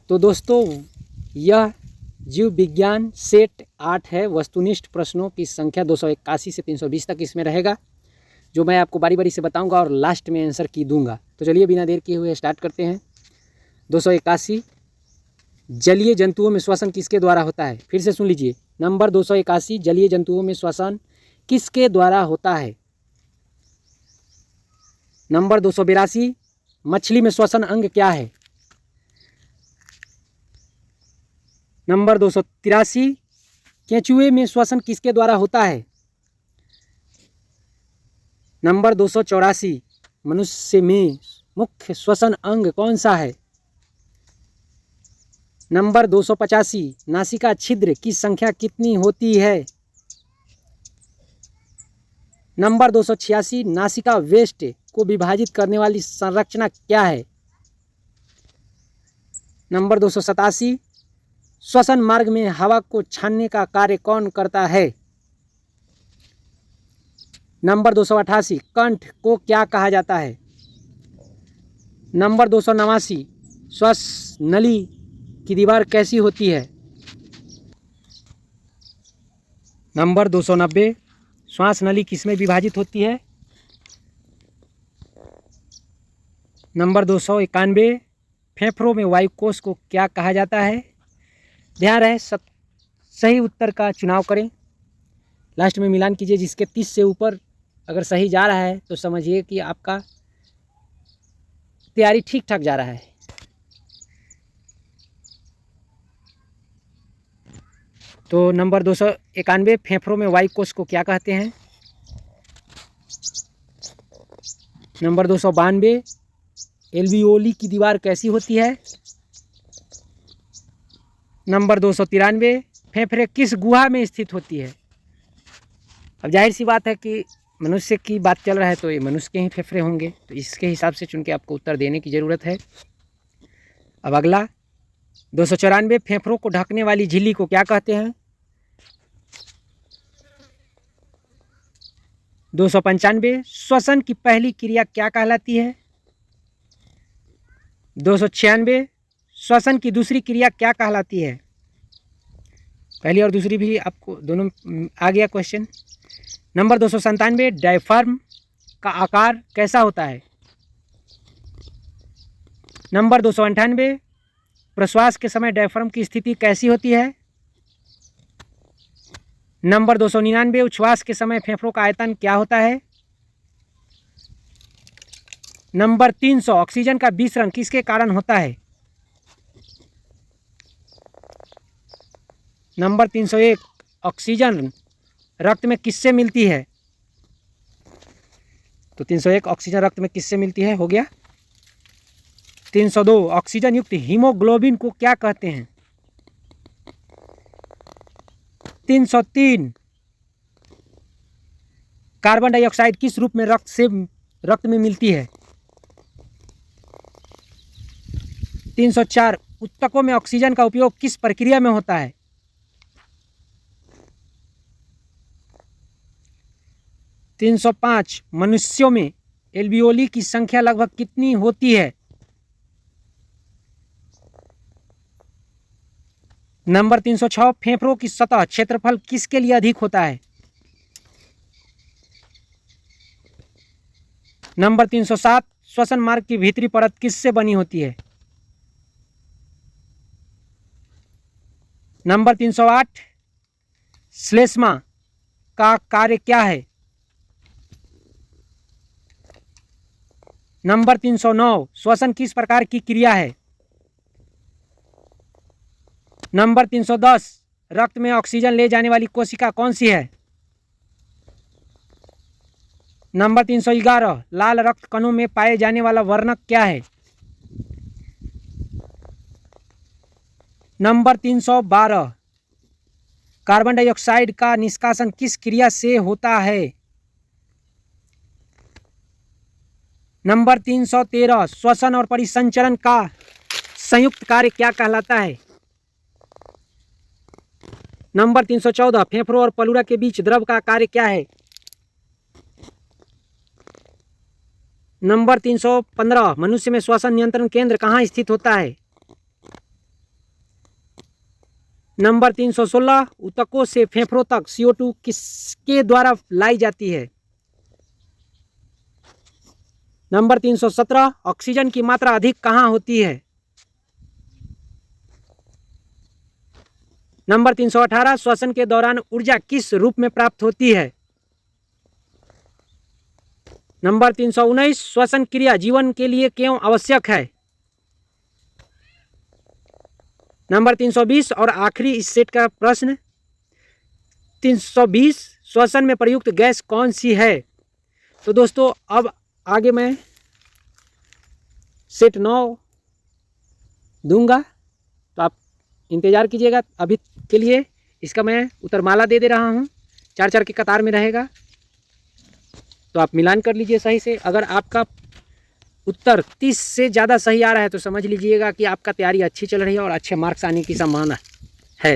तो दोस्तों यह जीव विज्ञान सेट 8 है। वस्तुनिष्ठ प्रश्नों की संख्या 281 से 320 तक इसमें रहेगा, जो मैं आपको बारी बारी से बताऊंगा और लास्ट में आंसर की दूंगा। तो चलिए बिना देर किए हुए स्टार्ट करते हैं। 281, जलीय जंतुओं में श्वसन किसके द्वारा होता है? फिर से सुन लीजिए, नंबर 281, जलीय जंतुओं में श्वसन किसके द्वारा होता है? नंबर 282, मछली में श्वसन अंग क्या है? नंबर 283, केंचुए में श्वसन किसके द्वारा होता है? नंबर 284, मनुष्य में मुख्य श्वसन अंग कौन सा है? नंबर 285, नासिका छिद्र की संख्या कितनी होती है? नंबर 286, नासिका वेस्ट को विभाजित करने वाली संरचना क्या है? नंबर 287, श्वसन मार्ग में हवा को छानने का कार्य कौन करता है? नंबर 288, कंठ को क्या कहा जाता है? नंबर 289, श्वास नली की दीवार कैसी होती है? नंबर 290, श्वास नली किसमें विभाजित होती है? नंबर 291, फेफड़ों में वायुकोश को क्या कहा जाता है? ध्यान रहे सही उत्तर का चुनाव करें, लास्ट में मिलान कीजिए। जिसके 30 से ऊपर अगर सही जा रहा है तो समझिए कि आपका तैयारी ठीक ठाक जा रहा है। तो नंबर 291, फेफड़ों में वायुकोश को क्या कहते हैं? नंबर 292, एल्वियोली की दीवार कैसी होती है? नंबर 293, फेफड़े किस गुहा में स्थित होती है? अब जाहिर सी बात है कि मनुष्य की बात चल रहा है तो ये मनुष्य के ही फेफड़े होंगे, तो इसके हिसाब से चुन के आपको उत्तर देने की ज़रूरत है। अब अगला 294, फेफड़ों को ढकने वाली झिल्ली को क्या कहते हैं? 295, श्वसन की पहली क्रिया क्या कहलाती है? 296, श्वसन की दूसरी क्रिया क्या कहलाती है? पहली और दूसरी भी आपको दोनों आ गया क्वेश्चन। नंबर 297, डायफ्राम का आकार कैसा होता है? नंबर 298, प्रश्वास के समय डायफ्राम की स्थिति कैसी होती है? नंबर 299, उच्छ्वास के समय फेफड़ों का आयतन क्या होता है? नंबर 300, ऑक्सीजन का विसरण किसके कारण होता है? नंबर 301, ऑक्सीजन रक्त में किससे मिलती है? तो 301, ऑक्सीजन रक्त में किससे मिलती है, हो गया। 302, ऑक्सीजन युक्त हीमोग्लोबिन को क्या कहते हैं? 303, कार्बन डाइऑक्साइड किस रूप में रक्त में मिलती है? 304, ऊतकों में ऑक्सीजन का उपयोग किस प्रक्रिया में होता है? 305, मनुष्यों में एल्वियोली की संख्या लगभग कितनी होती है? नंबर 306, फेफड़ों की सतह क्षेत्रफल किसके लिए अधिक होता है? नंबर 307, श्वसन मार्ग की भीतरी परत किससे बनी होती है? नंबर 308, श्लेष्मा का कार्य क्या है? नंबर 309, श्वसन किस प्रकार की क्रिया है? नंबर 310, रक्त में ऑक्सीजन ले जाने वाली कोशिका कौन सी है? नंबर 311, लाल रक्त कणों में पाए जाने वाला वर्णक क्या है? नंबर 312, कार्बन डाइऑक्साइड का निष्कासन किस क्रिया से होता है? नंबर 313, श्वसन और परिसंचरण का संयुक्त कार्य क्या कहलाता है? नंबर 314, फेफड़ों और पलूरा के बीच द्रव का कार्य क्या है? नंबर 315, मनुष्य में श्वसन नियंत्रण केंद्र कहाँ स्थित होता है? नंबर 316, ऊतकों से फेफड़ों तक CO2 किसके द्वारा लाई जाती है? नंबर 317, ऑक्सीजन की मात्रा अधिक कहाँ होती है? नंबर 318, श्वसन के दौरान ऊर्जा किस रूप में प्राप्त होती है? नंबर 319, श्वसन क्रिया जीवन के लिए क्यों आवश्यक है? नंबर 320 और आखिरी इस सेट का प्रश्न 320, श्वसन में प्रयुक्त गैस कौन सी है? तो दोस्तों अब आगे मैं सेट 9 दूंगा, तो आप इंतज़ार कीजिएगा। अभी के लिए इसका मैं उत्तरमाला दे रहा हूँ, 4-4 की कतार में रहेगा, तो आप मिलान कर लीजिए सही से। अगर आपका उत्तर 30 से ज़्यादा सही आ रहा है तो समझ लीजिएगा कि आपका तैयारी अच्छी चल रही है और अच्छे मार्क्स आने की संभावना है।